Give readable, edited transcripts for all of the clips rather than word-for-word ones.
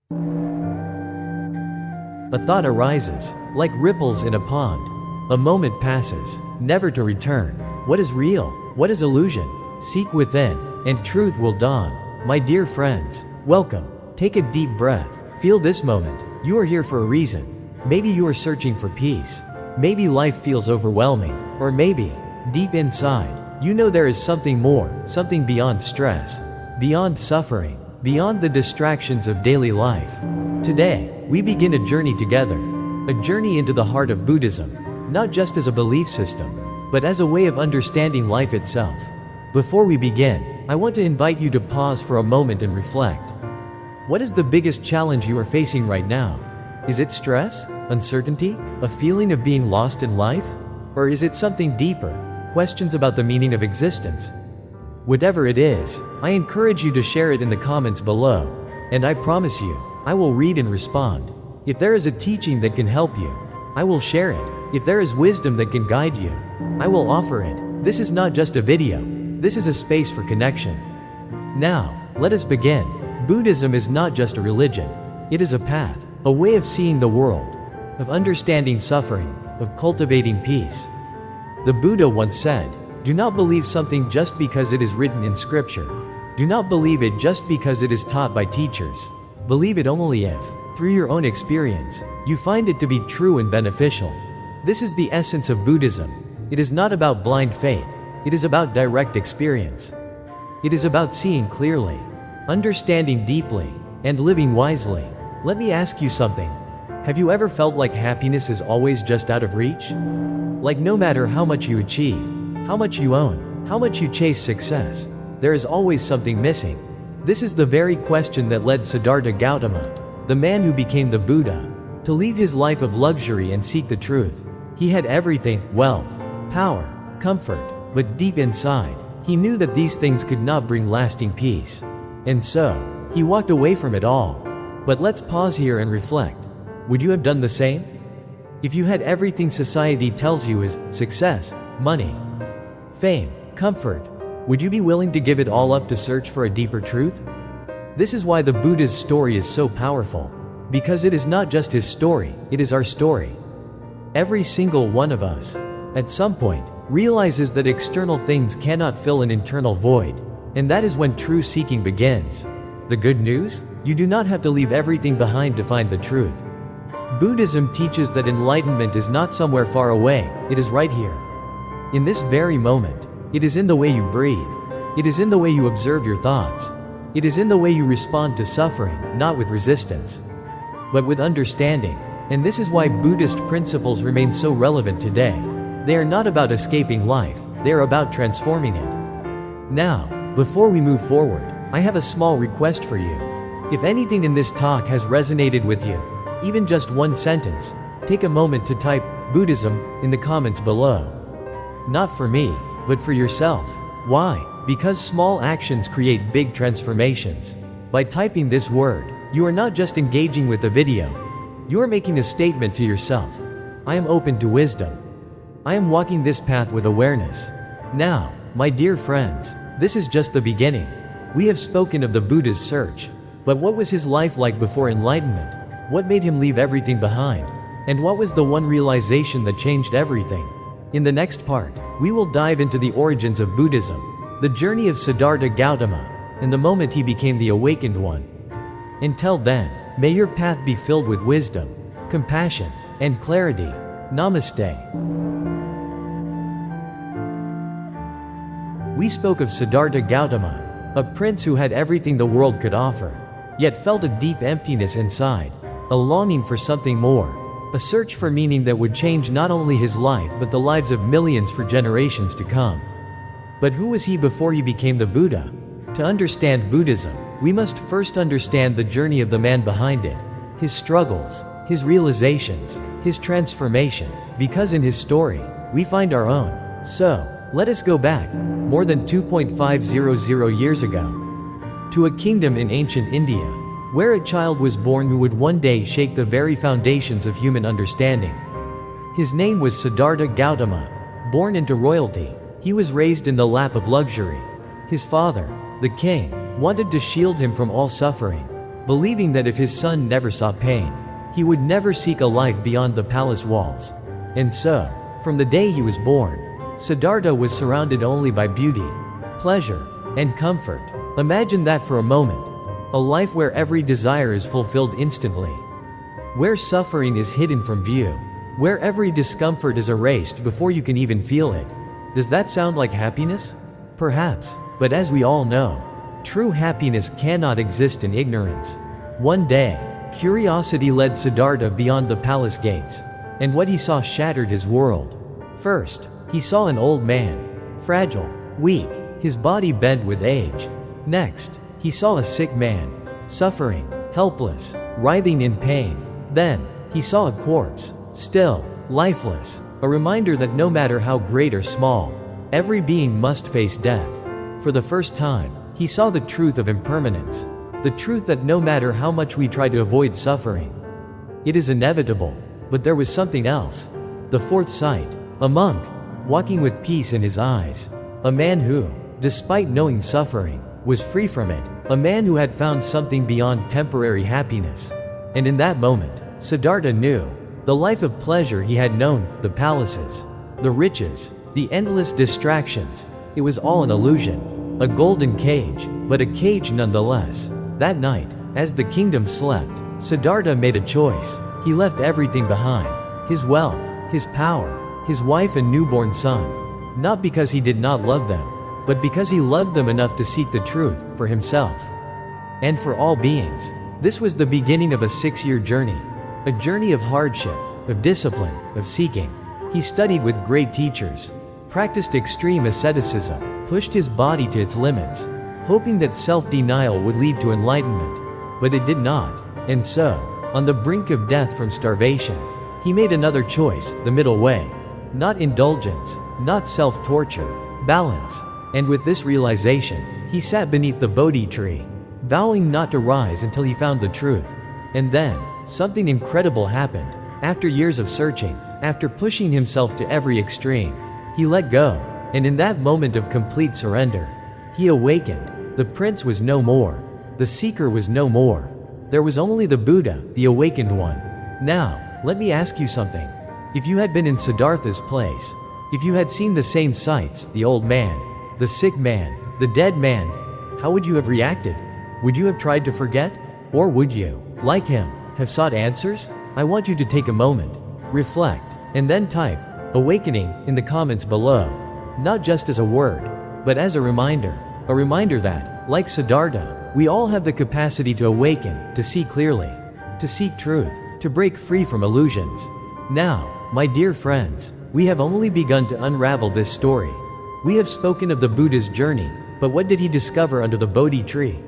A thought arises, like ripples in a pond. A moment passes, never to return. What is real? What is illusion? Seek within, and truth will dawn. My dear friends, welcome. Take a deep breath. Feel this moment. You are here for a reason. Maybe you are searching for peace. Maybe life feels overwhelming. Or maybe, deep inside, you know there is something more, something beyond stress, beyond suffering, beyond the distractions of daily life. Today, we begin a journey together. A journey into the heart of Buddhism, not just as a belief system, but as a way of understanding life itself. Before we begin, I want to invite you to pause for a moment and reflect. What is the biggest challenge you are facing right now? Is it stress, uncertainty, a feeling of being lost in life? Or is it something deeper, questions about the meaning of existence? Whatever it is, I encourage you to share it in the comments below, and I promise you, I will read and respond. If there is a teaching that can help you, I will share it. If there is wisdom that can guide you, I will offer it. This is not just a video, this is a space for connection. Now, let us begin. Buddhism is not just a religion. It is a path, a way of seeing the world, of understanding suffering, of cultivating peace. The Buddha once said, "Do not believe something just because it is written in scripture. Do not believe it just because it is taught by teachers. Believe it only if, through your own experience, you find it to be true and beneficial." This is the essence of Buddhism. It is not about blind faith. It is about direct experience. It is about seeing clearly, understanding deeply, and living wisely. Let me ask you something. Have you ever felt like happiness is always just out of reach? Like no matter how much you achieve, how much you own, how much you chase success, there is always something missing. This is the very question that led Siddhartha Gautama, the man who became the Buddha, to leave his life of luxury and seek the truth. He had everything, wealth, power, comfort, but deep inside, he knew that these things could not bring lasting peace. And so, he walked away from it all. But let's pause here and reflect. Would you have done the same? If you had everything society tells you is success, money, fame, comfort, would you be willing to give it all up to search for a deeper truth? This is why the Buddha's story is so powerful. Because it is not just his story, it is our story. Every single one of us, at some point, realizes that external things cannot fill an internal void. And that is when true seeking begins. The good news? You do not have to leave everything behind to find the truth. Buddhism teaches that enlightenment is not somewhere far away, it is right here. In this very moment. It is in the way you breathe. It is in the way you observe your thoughts. It is in the way you respond to suffering, not with resistance, but with understanding. And this is why Buddhist principles remain so relevant today. They are not about escaping life, they are about transforming it. Now, before we move forward, I have a small request for you. If anything in this talk has resonated with you, even just one sentence, take a moment to type Buddhism in the comments below. Not for me, but for yourself. Why? Because small actions create big transformations. By typing this word, you are not just engaging with the video, you are making a statement to yourself. I am open to wisdom. I am walking this path with awareness. Now, my dear friends, this is just the beginning. We have spoken of the Buddha's search. But what was his life like before enlightenment? What made him leave everything behind? And what was the one realization that changed everything? In the next part, we will dive into the origins of Buddhism, the journey of Siddhartha Gautama, and the moment he became the awakened one. Until then, may your path be filled with wisdom, compassion, and clarity. Namaste. We spoke of Siddhartha Gautama, a prince who had everything the world could offer, yet felt a deep emptiness inside, a longing for something more, a search for meaning that would change not only his life but the lives of millions for generations to come. But who was he before he became the Buddha? To understand Buddhism, we must first understand the journey of the man behind it, his struggles, his realizations, his transformation, because in his story, we find our own. So, let us go back, more than 2.500 years ago, to a kingdom in ancient India, where a child was born who would one day shake the very foundations of human understanding. His name was Siddhartha Gautama. Born into royalty, he was raised in the lap of luxury. His father, the king, wanted to shield him from all suffering. believing that if his son never saw pain, he would never seek a life beyond the palace walls. And so, from the day he was born, Siddhartha was surrounded only by beauty, pleasure, and comfort. Imagine that for a moment. A life where every desire is fulfilled instantly. Where suffering is hidden from view. Where every discomfort is erased before you can even feel it. Does that sound like happiness? Perhaps, but as we all know, true happiness cannot exist in ignorance. One day, curiosity led Siddhartha beyond the palace gates, and what he saw shattered his world. First, he saw an old man, fragile, weak, his body bent with age. Next, he saw a sick man, suffering, helpless, writhing in pain. Then, he saw a corpse, still, lifeless, a reminder that no matter how great or small, every being must face death. For the first time, he saw the truth of impermanence, the truth that no matter how much we try to avoid suffering, it is inevitable. But there was something else. The fourth sight, a monk, walking with peace in his eyes, a man who, despite knowing suffering, was free from it, a man who had found something beyond temporary happiness. And in that moment, Siddhartha knew, the life of pleasure he had known, the palaces, the riches, the endless distractions, it was all an illusion, a golden cage, but a cage nonetheless. That night, as the kingdom slept, Siddhartha made a choice. He left everything behind, his wealth, his power, his wife and newborn son, not because he did not love them, but because he loved them enough to seek the truth, for himself and for all beings. This was the beginning of a 6-year journey, a journey of hardship, of discipline, of seeking. He studied with great teachers, practiced extreme asceticism, pushed his body to its limits, hoping that self-denial would lead to enlightenment. But it did not. And so, on the brink of death from starvation, he made another choice, the middle way. Not indulgence, not self-torture, balance. And with this realization, he sat beneath the Bodhi tree, vowing not to rise until he found the truth. And then, something incredible happened. After years of searching, after pushing himself to every extreme, he let go. And in that moment of complete surrender, he awakened. The prince was no more. The seeker was no more. There was only the Buddha, the awakened one. Now, let me ask you something. If you had been in Siddhartha's place, if you had seen the same sights, the old man, the sick man, the dead man, how would you have reacted? Would you have tried to forget? Or would you, like him, have sought answers? I want you to take a moment, reflect, and then type "awakening" in the comments below. Not just as a word, but as a reminder that, like Siddhartha, we all have the capacity to awaken, to see clearly, to seek truth, to break free from illusions. Now, my dear friends, we have only begun to unravel this story. We have spoken of the Buddha's journey, but what did he discover under the Bodhi tree?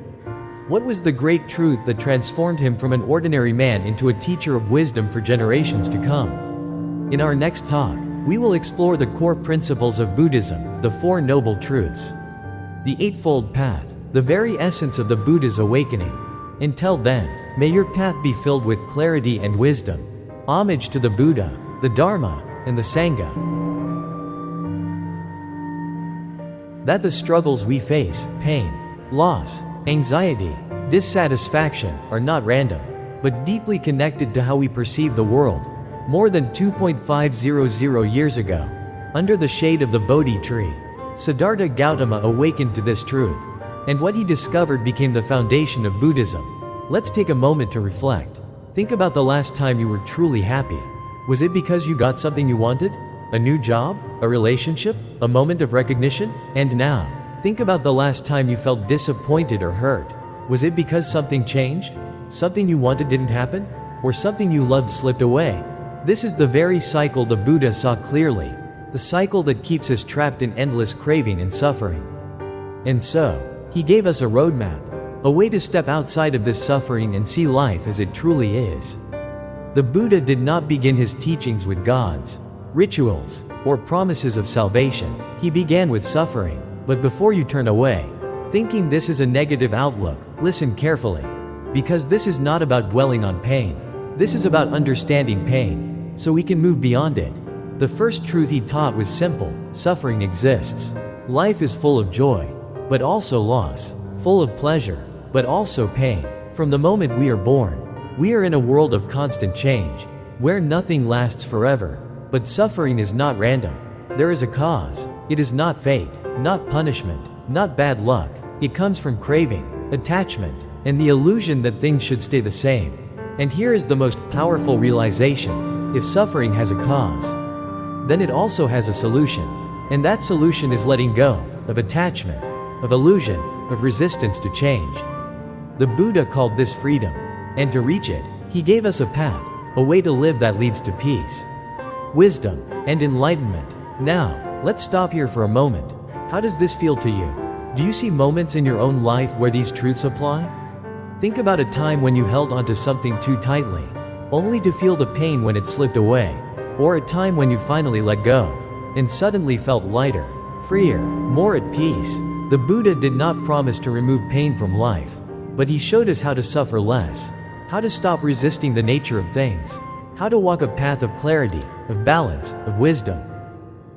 What was the great truth that transformed him from an ordinary man into a teacher of wisdom for generations to come? In our next talk, we will explore the core principles of Buddhism, the Four Noble Truths, the Eightfold Path, the very essence of the Buddha's awakening. Until then, may your path be filled with clarity and wisdom. Homage to the Buddha, the Dharma, and the Sangha. That the struggles we face, pain, loss, anxiety, dissatisfaction, are not random, but deeply connected to how we perceive the world. More than 2.500 years ago, under the shade of the Bodhi tree, Siddhartha Gautama awakened to this truth, and what he discovered became the foundation of Buddhism. Let's take a moment to reflect. Think about the last time you were truly happy. Was it because you got something you wanted? A new job? A relationship? A moment of recognition? And now, think about the last time you felt disappointed or hurt. Was it because something changed? Something you wanted didn't happen? Or something you loved slipped away? This is the very cycle the Buddha saw clearly, the cycle that keeps us trapped in endless craving and suffering. And so, he gave us a roadmap, a way to step outside of this suffering and see life as it truly is. The Buddha did not begin his teachings with gods, rituals, or promises of salvation. He began with suffering. But before you turn away, thinking this is a negative outlook, listen carefully. Because this is not about dwelling on pain. This is about understanding pain, so we can move beyond it. The first truth he taught was simple: suffering exists. Life is full of joy, but also loss, full of pleasure, but also pain. From the moment we are born, we are in a world of constant change, where nothing lasts forever. But suffering is not random. There is a cause. It is not fate, not punishment, not bad luck. It comes from craving, attachment, and the illusion that things should stay the same. And here is the most powerful realization: if suffering has a cause, then it also has a solution. And that solution is letting go of attachment, of illusion, of resistance to change. The Buddha called this freedom, and to reach it, he gave us a path, a way to live that leads to peace, wisdom, and enlightenment. Now, let's stop here for a moment. How does this feel to you? Do you see moments in your own life where these truths apply? Think about a time when you held onto something too tightly, only to feel the pain when it slipped away, or a time when you finally let go, and suddenly felt lighter, freer, more at peace. The Buddha did not promise to remove pain from life, but he showed us how to suffer less, how to stop resisting the nature of things, how to walk a path of clarity, of balance, of wisdom.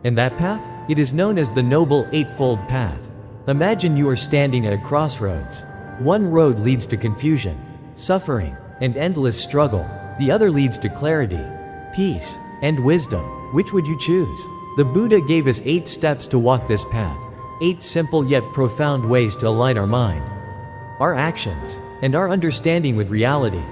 And that path? It is known as the Noble Eightfold Path. Imagine you are standing at a crossroads. One road leads to confusion, suffering, and endless struggle. The other leads to clarity, peace, and wisdom. Which would you choose? The Buddha gave us 8 steps to walk this path. 8 simple yet profound ways to align our mind, our actions, and our understanding with reality.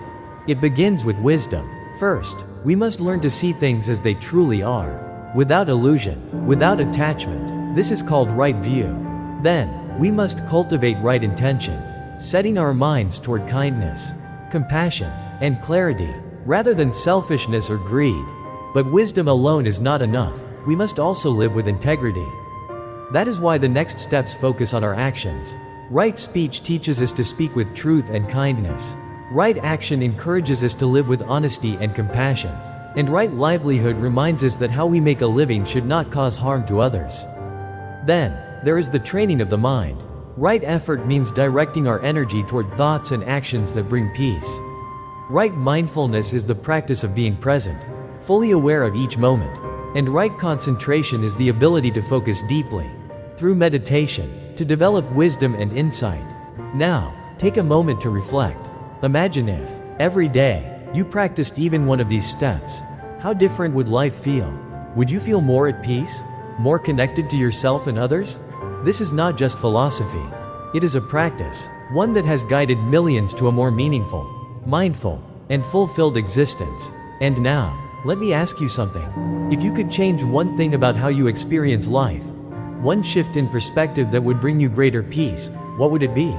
It begins with wisdom. First, we must learn to see things as they truly are, without illusion, without attachment. This is called right view. Then, we must cultivate right intention, setting our minds toward kindness, compassion, and clarity, rather than selfishness or greed. But wisdom alone is not enough. We must also live with integrity. That is why the next steps focus on our actions. Right speech teaches us to speak with truth and kindness. Right action encourages us to live with honesty and compassion. And right livelihood reminds us that how we make a living should not cause harm to others. Then, there is the training of the mind. Right effort means directing our energy toward thoughts and actions that bring peace. Right mindfulness is the practice of being present, fully aware of each moment. And right concentration is the ability to focus deeply, through meditation, to develop wisdom and insight. Now, take a moment to reflect. Imagine if, every day, you practiced even one of these steps. How different would life feel? Would you feel more at peace? More connected to yourself and others? This is not just philosophy. It is a practice, one that has guided millions to a more meaningful, mindful, and fulfilled existence. And now, let me ask you something. If you could change one thing about how you experience life, one shift in perspective that would bring you greater peace, what would it be?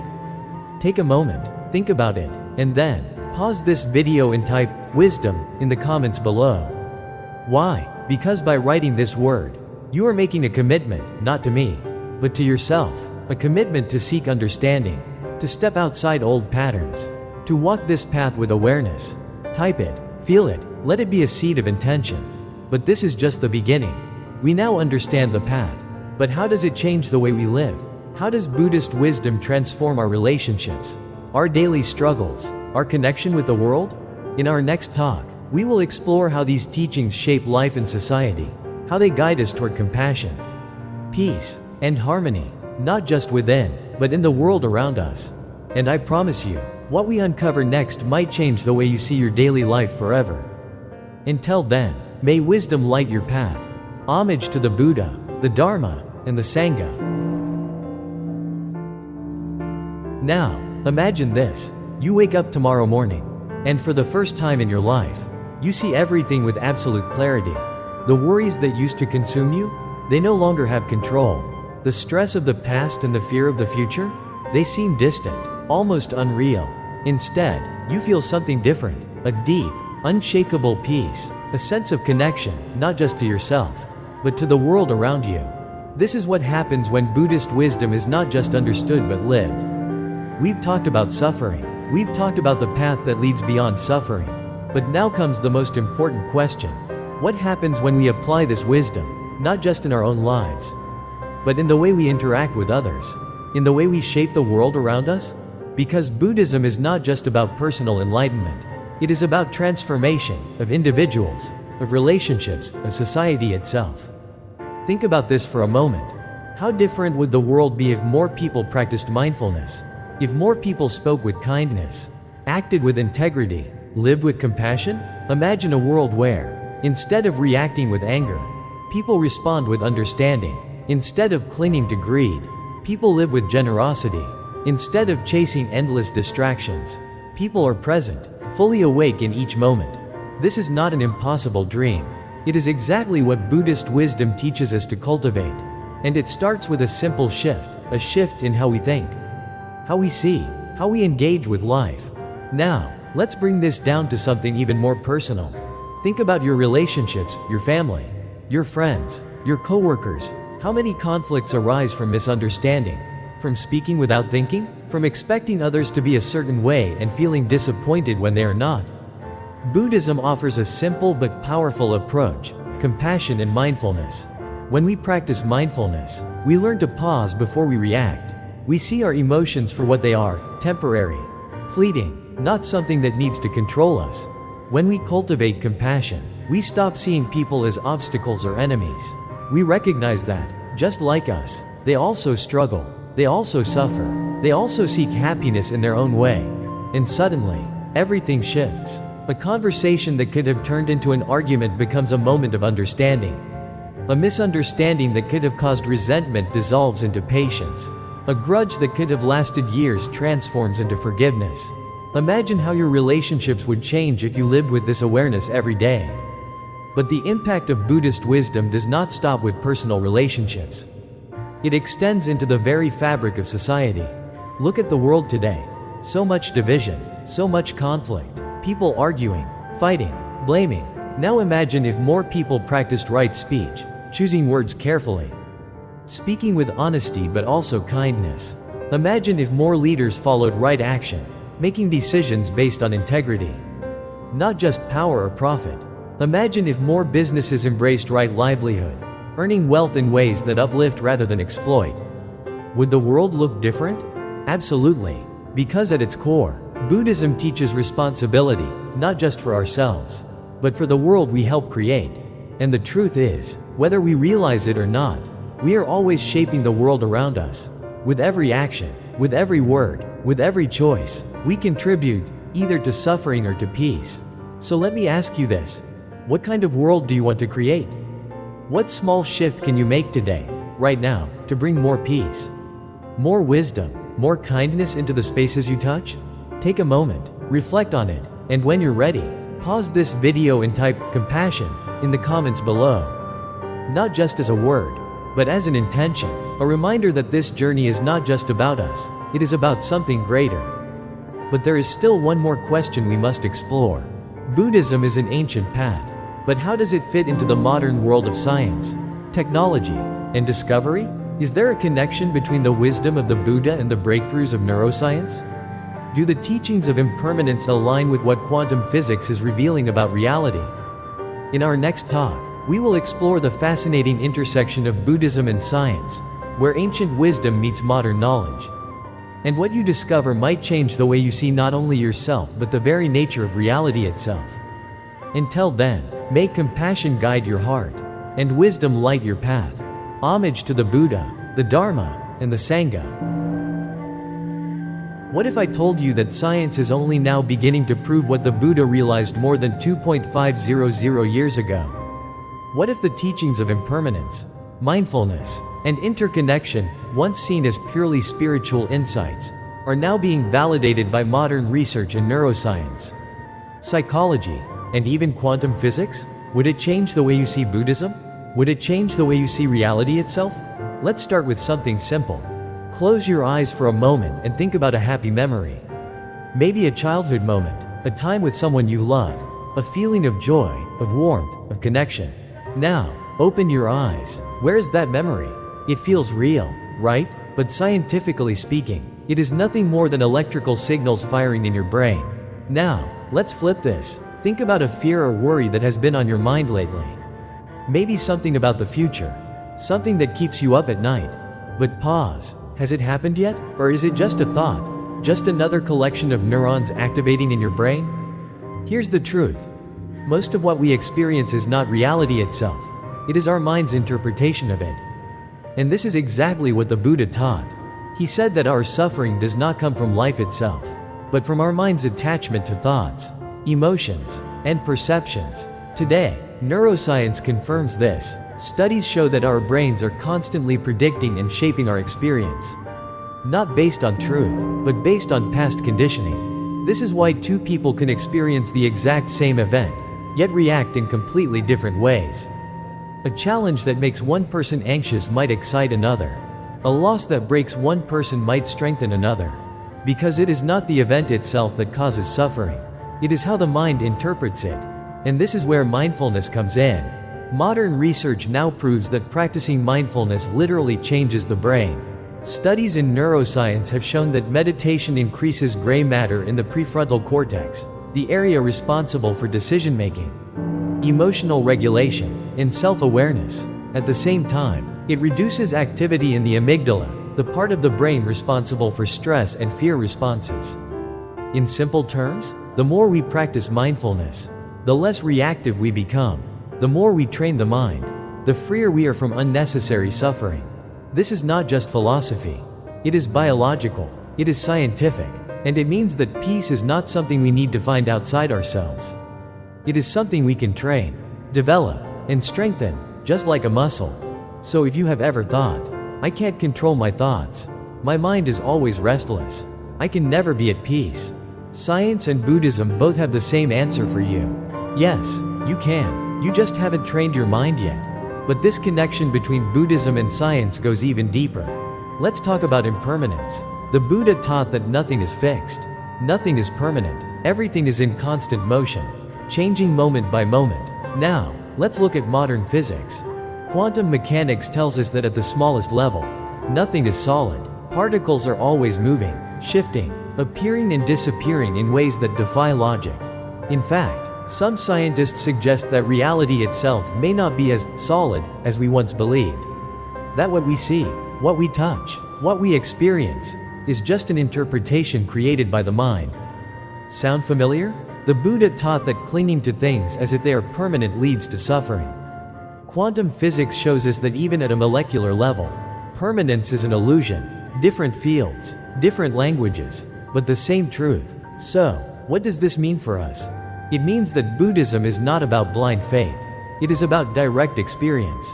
Take a moment, think about it, and then, pause this video and type wisdom in the comments below. Why? Because by writing this word, you are making a commitment, not to me, but to yourself, a commitment to seek understanding, to step outside old patterns, to walk this path with awareness. Type it, feel it, let it be a seed of intention. But this is just the beginning. We now understand the path. But how does it change the way we live? How does Buddhist wisdom transform our relationships, our daily struggles, our connection with the world? In our next talk, we will explore how these teachings shape life and society, how they guide us toward compassion, peace, and harmony, not just within, but in the world around us. And I promise you, what we uncover next might change the way you see your daily life forever. Until then, may wisdom light your path. Homage to the Buddha, the Dharma, and the Sangha. Now, imagine this. You wake up tomorrow morning, and for the first time in your life, you see everything with absolute clarity. The worries that used to consume you, they no longer have control. The stress of the past and the fear of the future, they seem distant, almost unreal. Instead, you feel something different, a deep, unshakable peace, a sense of connection, not just to yourself, but to the world around you. This is what happens when Buddhist wisdom is not just understood but lived. We've talked about suffering. We've talked about the path that leads beyond suffering. But now comes the most important question. What happens when we apply this wisdom, not just in our own lives, but in the way we interact with others, in the way we shape the world around us? Because Buddhism is not just about personal enlightenment. It is about transformation of individuals, of relationships, of society itself. Think about this for a moment. How different would the world be if more people practiced mindfulness? If more people spoke with kindness, acted with integrity, lived with compassion? Imagine a world where, instead of reacting with anger, people respond with understanding. Instead of clinging to greed, people live with generosity. Instead of chasing endless distractions, people are present, fully awake in each moment. This is not an impossible dream. It is exactly what Buddhist wisdom teaches us to cultivate. And it starts with a simple shift, a shift in how we think, how we see, how we engage with life. Now, let's bring this down to something even more personal. Think about your relationships, your family, your friends, your coworkers. How many conflicts arise from misunderstanding? From speaking without thinking? From expecting others to be a certain way and feeling disappointed when they are not? Buddhism offers a simple but powerful approach: compassion and mindfulness. When we practice mindfulness, we learn to pause before we react. We see our emotions for what they are: temporary, fleeting, not something that needs to control us. When we cultivate compassion, we stop seeing people as obstacles or enemies. We recognize that, just like us, they also struggle, they also suffer, they also seek happiness in their own way. And suddenly, everything shifts. A conversation that could have turned into an argument becomes a moment of understanding. A misunderstanding that could have caused resentment dissolves into patience. A grudge that could have lasted years transforms into forgiveness. Imagine how your relationships would change if you lived with this awareness every day. But the impact of Buddhist wisdom does not stop with personal relationships. It extends into the very fabric of society. Look at the world today. So much division, so much conflict, people arguing, fighting, blaming. Now imagine if more people practiced right speech, choosing words carefully, speaking with honesty but also kindness. Imagine if more leaders followed right action, making decisions based on integrity, not just power or profit. Imagine if more businesses embraced right livelihood, earning wealth in ways that uplift rather than exploit. Would the world look different? Absolutely. Because at its core, Buddhism teaches responsibility, not just for ourselves, but for the world we help create. And the truth is, whether we realize it or not, we are always shaping the world around us. With every action, with every word, with every choice, we contribute, either to suffering or to peace. So let me ask you this: what kind of world do you want to create? What small shift can you make today, right now, to bring more peace, more wisdom, more kindness into the spaces you touch? Take a moment, reflect on it, and when you're ready, pause this video and type "compassion" in the comments below. Not just as a word, but as an intention, a reminder that this journey is not just about us, it is about something greater. But there is still one more question we must explore. Buddhism is an ancient path, but how does it fit into the modern world of science, technology, and discovery? Is there a connection between the wisdom of the Buddha and the breakthroughs of neuroscience? Do the teachings of impermanence align with what quantum physics is revealing about reality? In our next talk, we will explore the fascinating intersection of Buddhism and science, where ancient wisdom meets modern knowledge. And what you discover might change the way you see not only yourself but the very nature of reality itself. Until then, may compassion guide your heart, and wisdom light your path. Homage to the Buddha, the Dharma, and the Sangha. What if I told you that science is only now beginning to prove what the Buddha realized more than 2,500 years ago? What if the teachings of impermanence, mindfulness, and interconnection, once seen as purely spiritual insights, are now being validated by modern research in neuroscience, psychology, and even quantum physics? Would it change the way you see Buddhism? Would it change the way you see reality itself? Let's start with something simple. Close your eyes for a moment and think about a happy memory. Maybe a childhood moment, a time with someone you love, a feeling of joy, of warmth, of connection. Now, open your eyes. Where is that memory? It feels real, right? But scientifically speaking, it is nothing more than electrical signals firing in your brain. Now, let's flip this. Think about a fear or worry that has been on your mind lately. Maybe something about the future, something that keeps you up at night. But pause. Has it happened yet? Or is it just a thought? Just another collection of neurons activating in your brain? Here's the truth. Most of what we experience is not reality itself. It is our mind's interpretation of it. And this is exactly what the Buddha taught. He said that our suffering does not come from life itself. but from our mind's attachment to thoughts, emotions, and perceptions. Today, neuroscience confirms this. Studies show that our brains are constantly predicting and shaping our experience. Not based on truth, but based on past conditioning. This is why two people can experience the exact same event, yet react in completely different ways. A challenge that makes one person anxious might excite another. A loss that breaks one person might strengthen another. Because it is not the event itself that causes suffering. It is how the mind interprets it. And this is where mindfulness comes in. Modern research now proves that practicing mindfulness literally changes the brain. Studies in neuroscience have shown that meditation increases gray matter in the prefrontal cortex, the area responsible for decision-making, emotional regulation, and self-awareness. At the same time, it reduces activity in the amygdala, the part of the brain responsible for stress and fear responses. In simple terms, the more we practice mindfulness, the less reactive we become. The more we train the mind, the freer we are from unnecessary suffering. This is not just philosophy. It is biological, it is scientific, and it means that peace is not something we need to find outside ourselves. It is something we can train, develop, and strengthen, just like a muscle. So if you have ever thought, I can't control my thoughts, my mind is always restless, I can never be at peace, science and Buddhism both have the same answer for you. Yes, you can. You just haven't trained your mind yet. But this connection between Buddhism and science goes even deeper. Let's talk about impermanence. The Buddha taught that nothing is fixed. Nothing is permanent. Everything is in constant motion, changing moment by moment. Now, let's look at modern physics. Quantum mechanics tells us that at the smallest level, nothing is solid. Particles are always moving, shifting, appearing and disappearing in ways that defy logic. In fact, some scientists suggest that reality itself may not be as solid as we once believed. That what we see, what we touch, what we experience, is just an interpretation created by the mind. Sound familiar? The Buddha taught that clinging to things as if they are permanent leads to suffering. Quantum physics shows us that even at a molecular level, permanence is an illusion. Different fields, different languages, but the same truth. So, what does this mean for us? It means that Buddhism is not about blind faith. It is about direct experience.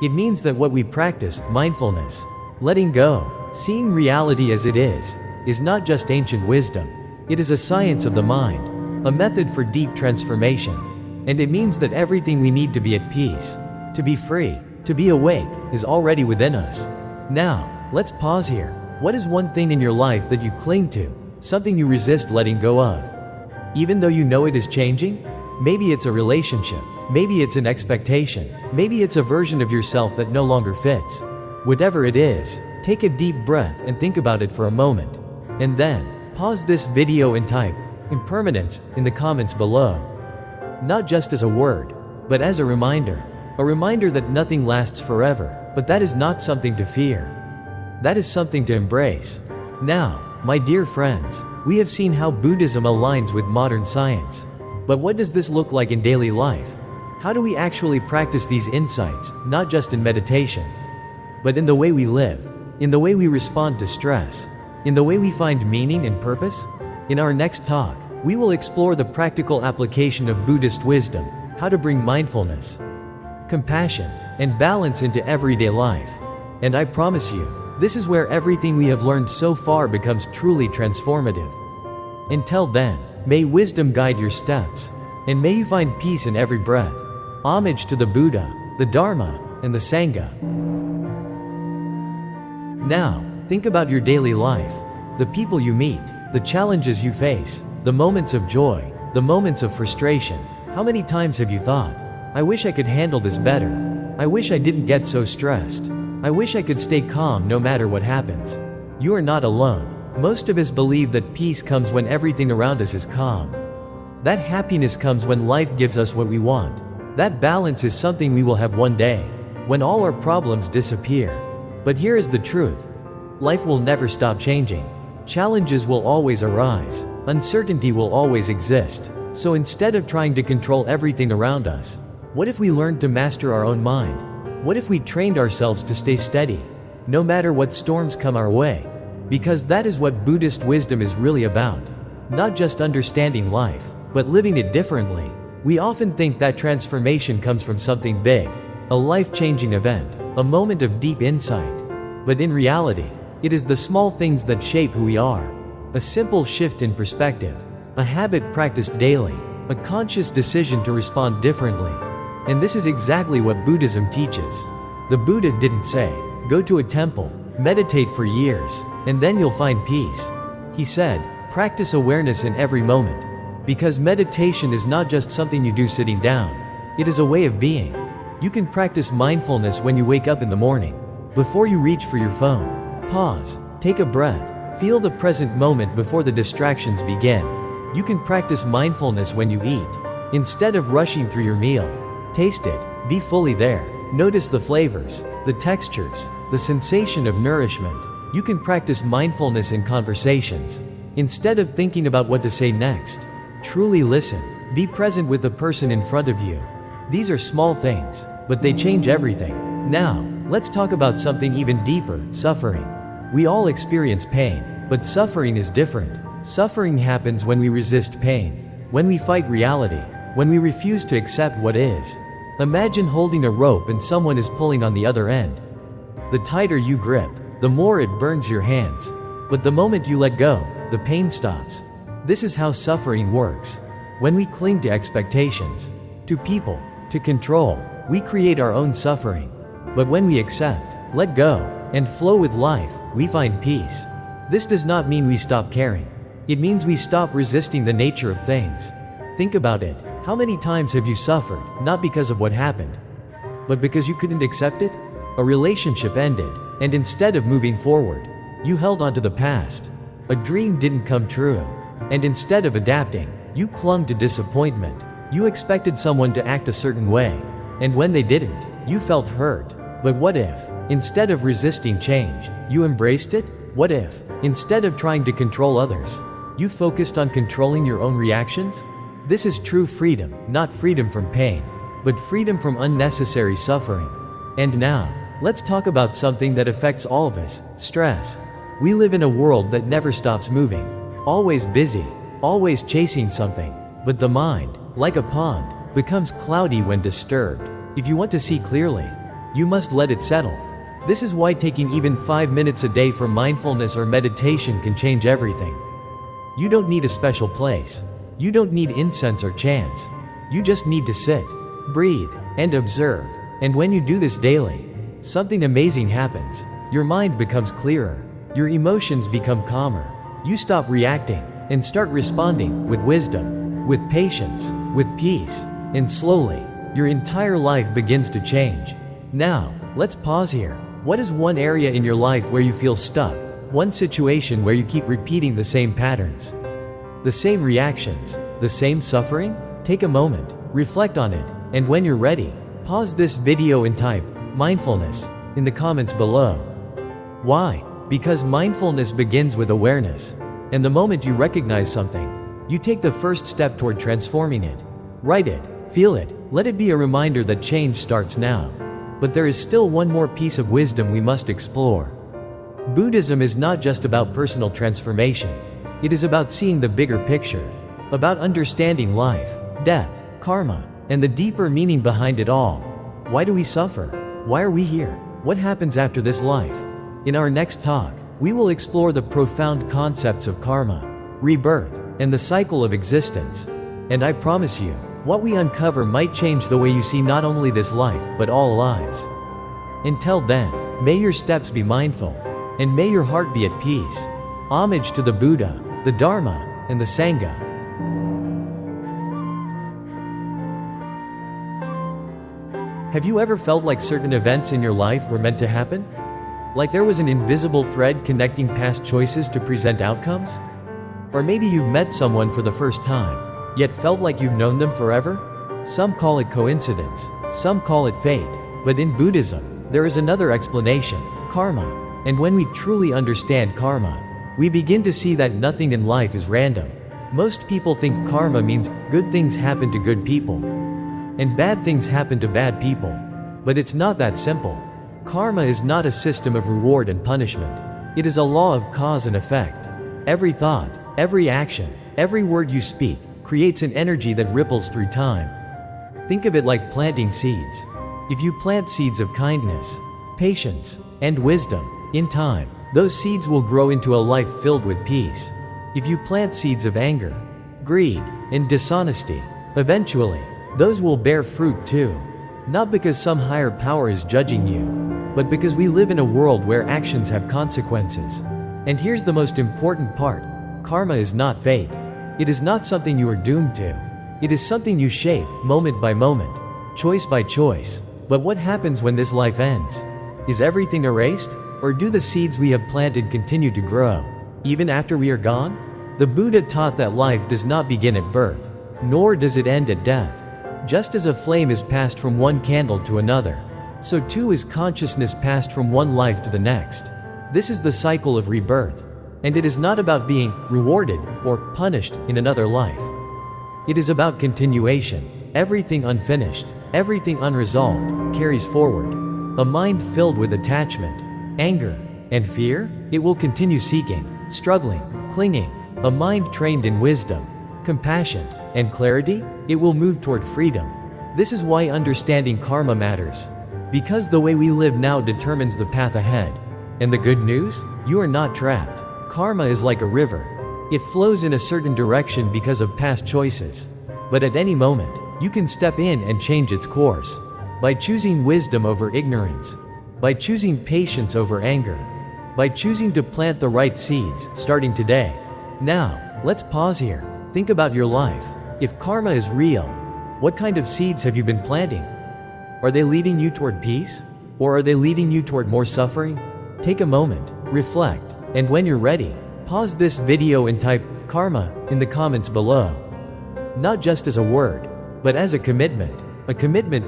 It means that what we practice, mindfulness, letting go, seeing reality as it is not just ancient wisdom. It is a science of the mind, a method for deep transformation. And it means that everything we need to be at peace, to be free, to be awake, is already within us. Now, let's pause here. What is one thing in your life that you cling to, something you resist letting go of? Even though you know it is changing? Maybe it's a relationship, maybe it's an expectation, maybe it's a version of yourself that no longer fits. Whatever it is, take a deep breath and think about it for a moment. And then, pause this video and type impermanence in the comments below. Not just as a word, but as a reminder that nothing lasts forever, but that is not something to fear. That is something to embrace. Now, my dear friends, we have seen how Buddhism aligns with modern science. But what does this look like in daily life? How do we actually practice these insights, not just in meditation, but in the way we live, in the way we respond to stress, in the way we find meaning and purpose? In our next talk, we will explore the practical application of Buddhist wisdom, how to bring mindfulness, compassion, and balance into everyday life. And I promise you, this is where everything we have learned so far becomes truly transformative. Until then, may wisdom guide your steps, and may you find peace in every breath. Homage to the Buddha, the Dharma, and the Sangha. Now, think about your daily life, the people you meet, the challenges you face, the moments of joy, the moments of frustration. How many times have you thought, I wish I could handle this better. I wish I didn't get so stressed. I wish I could stay calm no matter what happens. You are not alone. Most of us believe that peace comes when everything around us is calm. That happiness comes when life gives us what we want. That balance is something we will have one day, when all our problems disappear. But here is the truth. Life will never stop changing. Challenges will always arise. Uncertainty will always exist. So instead of trying to control everything around us, what if we learned to master our own mind? What if we trained ourselves to stay steady, no matter what storms come our way? Because that is what Buddhist wisdom is really about. not just understanding life, but living it differently. We often think that transformation comes from something big, a life-changing event, a moment of deep insight. But in reality, it is the small things that shape who we are. A simple shift in perspective, a habit practiced daily, a conscious decision to respond differently. And this is exactly what Buddhism teaches. The Buddha didn't say, go to a temple, meditate for years, and then you'll find peace. He said, practice awareness in every moment. Because meditation is not just something you do sitting down, it is a way of being. You can practice mindfulness when you wake up in the morning. Before you reach for your phone, pause, take a breath, feel the present moment before the distractions begin. You can practice mindfulness when you eat. Instead of rushing through your meal, taste it, be fully there. Notice the flavors, the textures, the sensation of nourishment. You can practice mindfulness in conversations. Instead of thinking about what to say next, truly listen. Be present with the person in front of you. These are small things, but they change everything. Now, let's talk about something even deeper, suffering. We all experience pain, but suffering is different. Suffering happens when we resist pain, when we fight reality, when we refuse to accept what is. Imagine holding a rope and someone is pulling on the other end. The tighter you grip, the more it burns your hands. But the moment you let go, the pain stops. This is how suffering works. When we cling to expectations, to people, to control, we create our own suffering. But when we accept, let go, and flow with life, we find peace. This does not mean we stop caring. It means we stop resisting the nature of things. Think about it. How many times have you suffered, not because of what happened, but because you couldn't accept it? A relationship ended, and instead of moving forward, you held on to the past. A dream didn't come true, and instead of adapting, you clung to disappointment. You expected someone to act a certain way, and when they didn't, you felt hurt. But what if, instead of resisting change, you embraced it? What if, instead of trying to control others, you focused on controlling your own reactions? This is true freedom, not freedom from pain, but freedom from unnecessary suffering. And now, let's talk about something that affects all of us, stress. We live in a world that never stops moving, always busy, always chasing something. But the mind, like a pond, becomes cloudy when disturbed. If you want to see clearly, you must let it settle. This is why taking even 5 minutes a day for mindfulness or meditation can change everything. You don't need a special place. You don't need incense or chants. You just need to sit, breathe, and observe. And when you do this daily, something amazing happens. Your mind becomes clearer. Your emotions become calmer. You stop reacting and start responding with wisdom, with patience, with peace. And slowly, your entire life begins to change. Now, let's pause here. What is one area in your life where you feel stuck? One situation where you keep repeating the same patterns? The same reactions, the same suffering? Take a moment, reflect on it, and when you're ready, pause this video and type mindfulness in the comments below. Why? Because mindfulness begins with awareness. And the moment you recognize something, you take the first step toward transforming it. Write it, feel it, let it be a reminder that change starts now. But there is still one more piece of wisdom we must explore. Buddhism is not just about personal transformation. It is about seeing the bigger picture, about understanding life, death, karma, and the deeper meaning behind it all. Why do we suffer? Why are we here? What happens after this life? In our next talk, we will explore the profound concepts of karma, rebirth, and the cycle of existence. And I promise you, what we uncover might change the way you see not only this life, but all lives. Until then, may your steps be mindful, and may your heart be at peace. Homage to the Buddha, the Dharma, and the Sangha. Have you ever felt like certain events in your life were meant to happen? Like there was an invisible thread connecting past choices to present outcomes? Or maybe you've met someone for the first time, yet felt like you've known them forever? Some call it coincidence, some call it fate, but in Buddhism, there is another explanation, karma. And when we truly understand karma, we begin to see that nothing in life is random. Most people think karma means good things happen to good people, and bad things happen to bad people. But it's not that simple. Karma is not a system of reward and punishment. It is a law of cause and effect. Every thought, every action, Every word you speak creates an energy that ripples through time. Think of it like planting seeds. If you plant seeds of kindness, patience, and wisdom, in time, those seeds will grow into a life filled with peace. If you plant seeds of anger, greed, and dishonesty, eventually, those will bear fruit too. Not because some higher power is judging you, but because we live in a world where actions have consequences. And here's the most important part. Karma is not fate. It is not something you are doomed to. It is something you shape, moment by moment, choice by choice. But what happens when this life ends? Is everything erased? Or do the seeds we have planted continue to grow, even after we are gone? The Buddha taught that life does not begin at birth, nor does it end at death. Just as a flame is passed from one candle to another, so too is consciousness passed from one life to the next. This is the cycle of rebirth. And it is not about being rewarded or punished in another life. It is about continuation. Everything unfinished, everything unresolved, carries forward. A mind filled with attachment, anger, and fear, it will continue seeking, struggling, clinging. A mind trained in wisdom, compassion, and clarity, it will move toward freedom. This is why understanding karma matters. Because the way we live now determines the path ahead. And the good news? You are not trapped. Karma is like a river. It flows in a certain direction because of past choices. But at any moment, you can step in and change its course. By choosing wisdom over ignorance. By choosing patience over anger. By choosing to plant the right seeds, starting today. Now, let's pause here. Think about your life. If karma is real, what kind of seeds have you been planting? Are they leading you toward peace? Or are they leading you toward more suffering? Take a moment, reflect, and when you're ready, pause this video and type karma in the comments below. Not just as a word, but as a commitment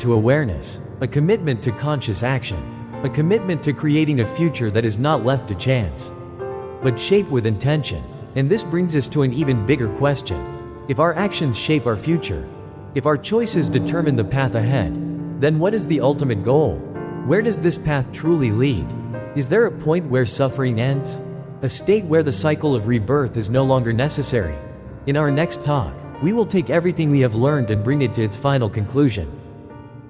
to awareness, a commitment to conscious action, a commitment to creating a future that is not left to chance, but shaped with intention. And this brings us to an even bigger question. If our actions shape our future, if our choices determine the path ahead, then what is the ultimate goal? Where does this path truly lead? Is there a point where suffering ends? A state where the cycle of rebirth is no longer necessary? In our next talk, we will take everything we have learned and bring it to its final conclusion.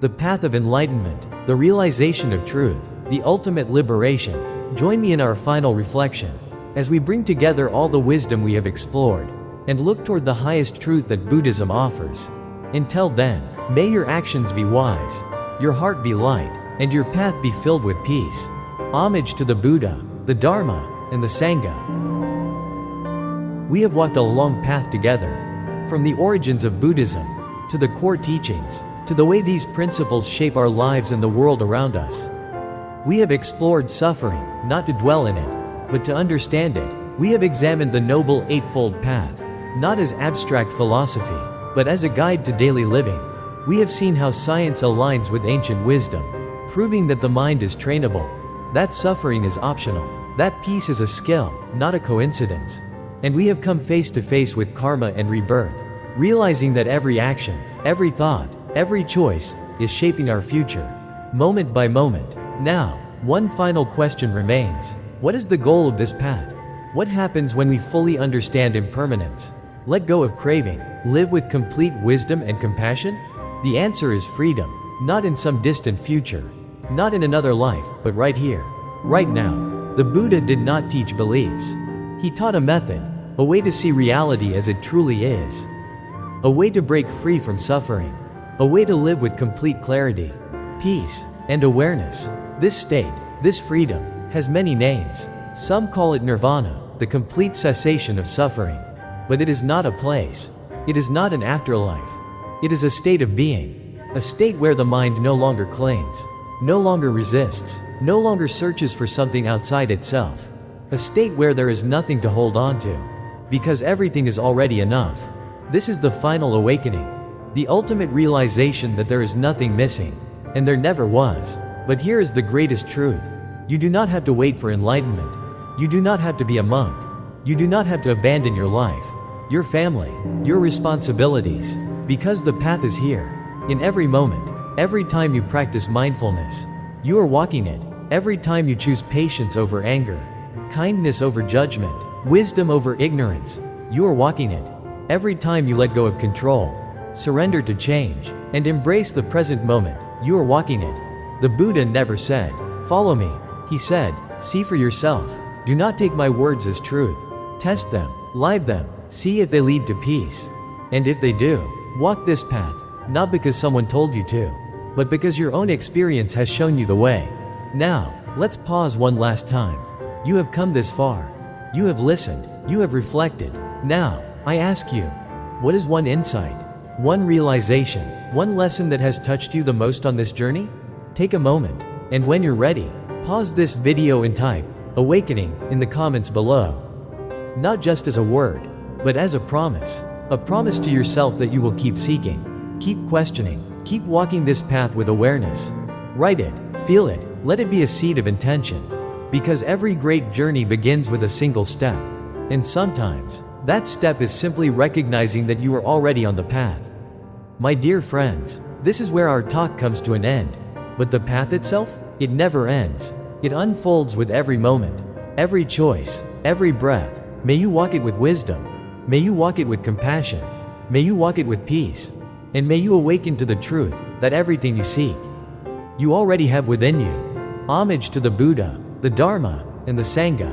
The path of enlightenment, the realization of truth, the ultimate liberation. Join me in our final reflection, as we bring together all the wisdom we have explored, and look toward the highest truth that Buddhism offers. Until then, may your actions be wise, your heart be light, and your path be filled with peace. Homage to the Buddha, the Dharma, and the Sangha. We have walked a long path together, from the origins of Buddhism, to the core teachings, to the way these principles shape our lives and the world around us. We have explored suffering, not to dwell in it, but to understand it. We have examined the Noble Eightfold Path, not as abstract philosophy, but as a guide to daily living. We have seen how science aligns with ancient wisdom, proving that the mind is trainable, that suffering is optional, that peace is a skill, not a coincidence. And we have come face to face with karma and rebirth, realizing that every action, every thought, every choice is shaping our future, moment by moment. Now, one final question remains. What is the goal of this path? What happens when we fully understand impermanence? Let go of craving, live with complete wisdom and compassion? The answer is freedom, not in some distant future, not in another life, but right here, right now. The Buddha did not teach beliefs. He taught a method, a way to see reality as it truly is, a way to break free from suffering, a way to live with complete clarity, peace, and awareness. This state, this freedom, has many names. Some call it nirvana, the complete cessation of suffering. But it is not a place. It is not an afterlife. It is a state of being, a state where the mind no longer clings, no longer resists, no longer searches for something outside itself. A state where there is nothing to hold on to, because everything is already enough. This is the final awakening, the ultimate realization that there is nothing missing, and there never was. But here is the greatest truth. You do not have to wait for enlightenment. You do not have to be a monk. You do not have to abandon your life, your family, your responsibilities, because the path is here. In every moment, every time you practice mindfulness, you are walking it. Every time you choose patience over anger, kindness over judgment, wisdom over ignorance, you are walking it. Every time you let go of control, surrender to change, and embrace the present moment, you are walking it. The Buddha never said, "Follow me." He said, "See for yourself. Do not take my words as truth. Test them, live them, see if they lead to peace. And if they do, walk this path, not because someone told you to, but because your own experience has shown you the way." Now, let's pause one last time. You have come this far. You have listened, you have reflected. Now, I ask you, what is one insight, one realization, one lesson that has touched you the most on this journey? Take a moment, and when you're ready, pause this video and type "awakening" in the comments below. Not just as a word, but as a promise to yourself that you will keep seeking, keep questioning, keep walking this path with awareness. Write it, feel it, let it be a seed of intention. Because every great journey begins with a single step. And sometimes, that step is simply recognizing that you are already on the path. My dear friends, this is where our talk comes to an end. But the path itself? It never ends. It unfolds with every moment, every choice, every breath. May you walk it with wisdom. May you walk it with compassion. May you walk it with peace. And may you awaken to the truth that everything you seek, you already have within you. Homage to the Buddha, the Dharma, and the Sangha.